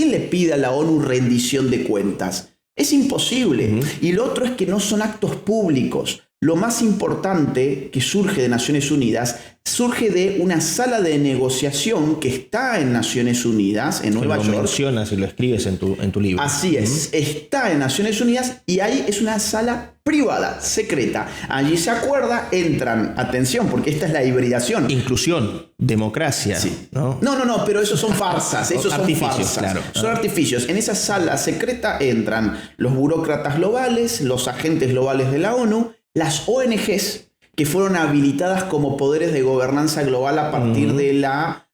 ¿quién le pide a la ONU rendición de cuentas? Es imposible. Y lo otro es que no son actos públicos. Lo más importante que surge de Naciones Unidas surge de una sala de negociación que está en Naciones Unidas, en Nueva York. Lo mencionas y lo escribes en tu libro. Así es, está en Naciones Unidas y ahí es una sala privada, secreta. Allí se acuerda, entran, atención, porque esta es la hibridación. Inclusión, democracia. Sí. ¿No? No, pero esos son farsas. Esos son artificios, farsas. Claro. Son artificios. En esa sala secreta entran los burócratas globales, los agentes globales de la ONU, las ONGs que fueron habilitadas como poderes de gobernanza global a partir de la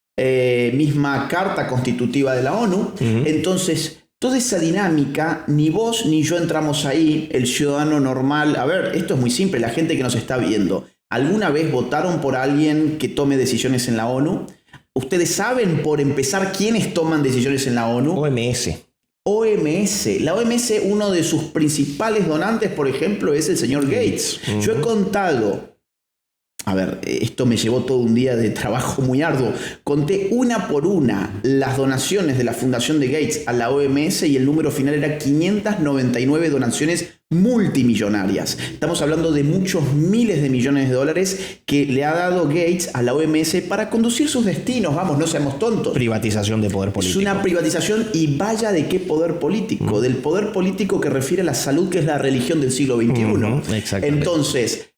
misma Carta Constitutiva de la ONU. Entonces, toda esa dinámica, ni vos ni yo entramos ahí, el ciudadano normal. A ver, esto es muy simple, la gente que nos está viendo. ¿Alguna vez votaron por alguien que tome decisiones en la ONU? ¿Ustedes saben, por empezar, quiénes toman decisiones en la ONU? OMS. La OMS, uno de sus principales donantes, por ejemplo, es el señor Gates. Yo he contado, a ver, esto me llevó todo un día de trabajo muy arduo, conté una por una las donaciones de la fundación de Gates a la OMS y el número final era 599 donaciones multimillonarias. Estamos hablando de muchos miles de millones de dólares que le ha dado Gates a la OMS para conducir sus destinos. Vamos, no seamos tontos. Privatización de poder político. Es una privatización y vaya de qué poder político. Del poder político que refiere a la salud, que es la religión del siglo XXI. Exactamente. Entonces,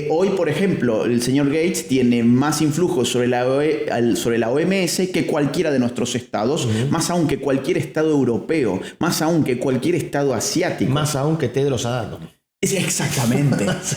hoy, por ejemplo, el señor Gates tiene más influjo sobre la OMS que cualquiera de nuestros estados, más aún que cualquier estado europeo, más aún que cualquier estado asiático. Más aún que Tedros Adhanom.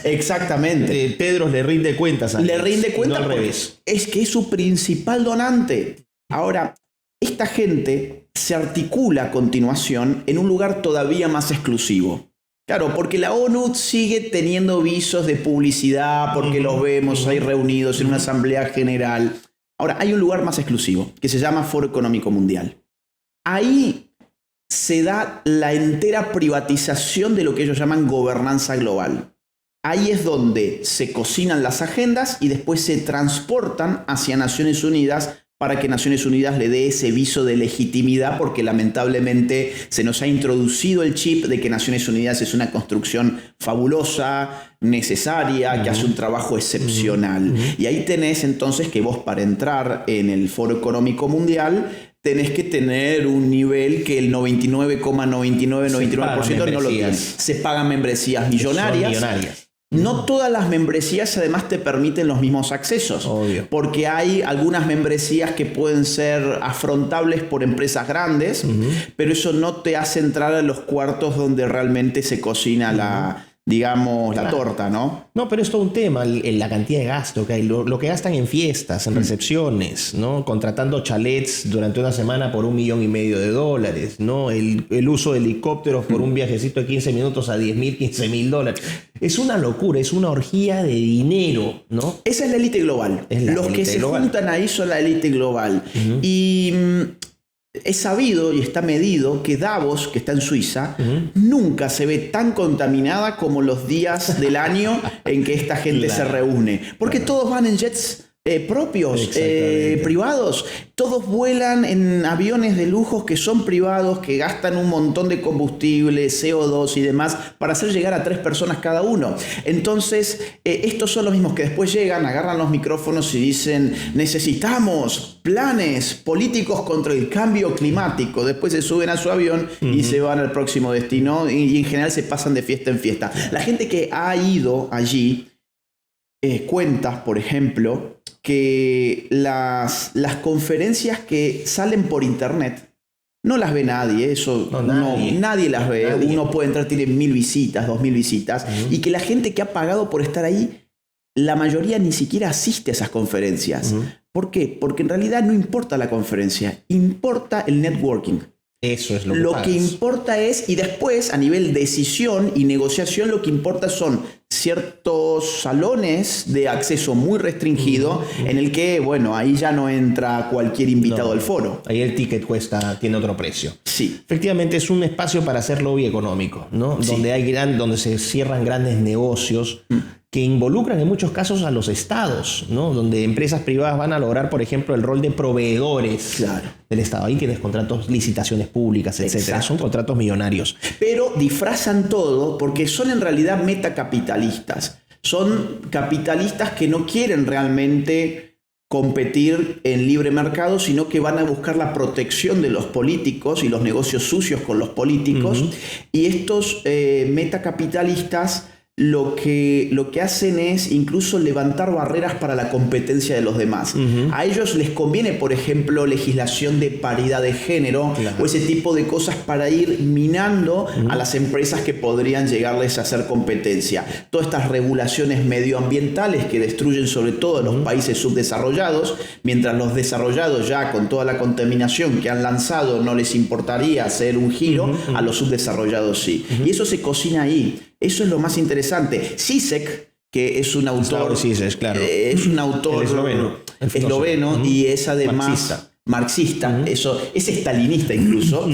Exactamente. Tedros le rinde cuentas a Gates. Le rinde cuentas no al porque revés. es que es su principal donante. Ahora, esta gente se articula a continuación en un lugar todavía más exclusivo. Claro, porque la ONU sigue teniendo visos de publicidad, porque los vemos ahí reunidos en una asamblea general. Ahora, hay un lugar más exclusivo, que se llama Foro Económico Mundial. Ahí se da la entera privatización de lo que ellos llaman gobernanza global. Ahí es donde se cocinan las agendas y después se transportan hacia Naciones Unidas para que Naciones Unidas le dé ese viso de legitimidad, porque lamentablemente se nos ha introducido el chip de que Naciones Unidas es una construcción fabulosa, necesaria, que hace un trabajo excepcional. Y ahí tenés entonces que vos, para entrar en el Foro Económico Mundial, tenés que tener un nivel que el 99,99% no lo tiene. Se pagan membresías millonarias. No todas las membresías además te permiten los mismos accesos. Obvio. Porque hay algunas membresías que pueden ser afrontables por empresas grandes, pero eso no te hace entrar a los cuartos donde realmente se cocina la torta, ¿no? No, pero es todo un tema, la cantidad de gasto que hay, lo que gastan en fiestas, en recepciones, ¿no? Contratando chalets durante una semana por $1,500,000, ¿no? El uso de helicópteros por un viajecito de 15 minutos a $10,000, $15,000. Es una locura, es una orgía de dinero, ¿no? Esa es la élite global. Los que se juntan ahí son la élite global. Y es sabido y está medido que Davos, que está en Suiza, nunca se ve tan contaminada como los días del año en que esta gente se reúne. Porque todos van en jets propios, privados. Todos vuelan en aviones de lujos que son privados, que gastan un montón de combustible, CO2 y demás para hacer llegar a 3 personas cada uno. Entonces, estos son los mismos que después llegan, agarran los micrófonos y dicen: necesitamos planes políticos contra el cambio climático. Después se suben a su avión y se van al próximo destino y en general se pasan de fiesta en fiesta. La gente que ha ido allí cuenta, por ejemplo, que las conferencias que salen por internet no las ve nadie, nadie las ve. Uno puede entrar, tiene 1.000 visitas, 2.000 visitas, y que la gente que ha pagado por estar ahí, la mayoría ni siquiera asiste a esas conferencias. ¿Por qué? Porque en realidad no importa la conferencia, importa el networking. Eso es lo que importa es, y después a nivel decisión y negociación, lo que importa son ciertos salones de acceso muy restringido en el que, bueno, ahí ya no entra cualquier invitado al foro. Ahí el ticket tiene otro precio. Sí. Efectivamente es un espacio para hacer lobby económico, ¿no? Sí. Donde se cierran grandes negocios que involucran en muchos casos a los estados, ¿no? Donde empresas privadas van a lograr, por ejemplo, el rol de proveedores del estado. Ahí tienes contratos, licitaciones públicas, etcétera. Son contratos millonarios. Pero disfrazan todo porque son en realidad metacapitalistas. Son capitalistas que no quieren realmente competir en libre mercado, sino que van a buscar la protección de los políticos y los negocios sucios con los políticos. Y estos metacapitalistas lo que hacen es incluso levantar barreras para la competencia de los demás. A ellos les conviene, por ejemplo, legislación de paridad de género o ese tipo de cosas para ir minando a las empresas que podrían llegarles a hacer competencia. Todas estas regulaciones medioambientales que destruyen sobre todo a los países subdesarrollados, mientras los desarrollados ya con toda la contaminación que han lanzado no les importaría hacer un giro, a los subdesarrollados sí. Y eso se cocina ahí. Eso es lo más interesante. Zizek, que es un autor, es un autor esloveno y es además marxista, eso es estalinista incluso.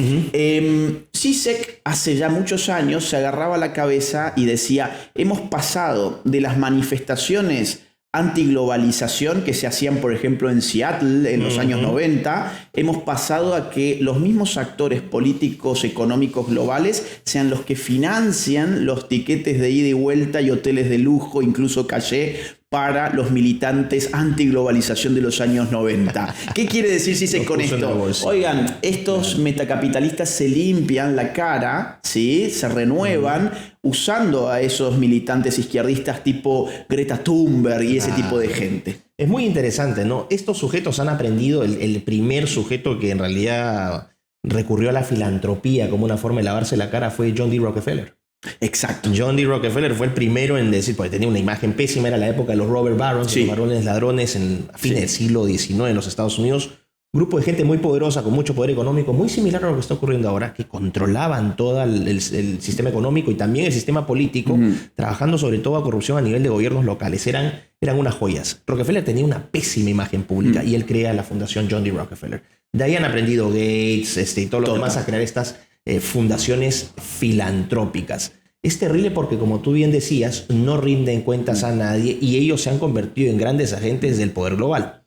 Zizek hace ya muchos años se agarraba la cabeza y decía: hemos pasado de las manifestaciones antiglobalización que se hacían, por ejemplo, en Seattle en los años 90, hemos pasado a que los mismos actores políticos económicos globales sean los que financian los tiquetes de ida y vuelta y hoteles de lujo, incluso caché, para los militantes antiglobalización de los años 90. ¿Qué quiere decir Zizek con esto? Oigan, estos metacapitalistas se limpian la cara, ¿sí? Se renuevan usando a esos militantes izquierdistas tipo Greta Thunberg y ese tipo de gente. Es muy interesante, ¿no? Estos sujetos han aprendido, el primer sujeto que en realidad recurrió a la filantropía como una forma de lavarse la cara fue John D. Rockefeller. Exacto. John D. Rockefeller fue el primero en decir, porque tenía una imagen pésima, era la época de los robber barons, los varones ladrones a fines del siglo XIX en los Estados Unidos. Grupo de gente muy poderosa, con mucho poder económico, muy similar a lo que está ocurriendo ahora, que controlaban todo el sistema económico y también el sistema político, trabajando sobre todo a corrupción a nivel de gobiernos locales. Eran unas joyas. Rockefeller tenía una pésima imagen pública y él crea la fundación John D. Rockefeller. De ahí han aprendido Gates y todos los demás a crear estas fundaciones filantrópicas. Es terrible porque, como tú bien decías, no rinden cuentas a nadie y ellos se han convertido en grandes agentes del poder global.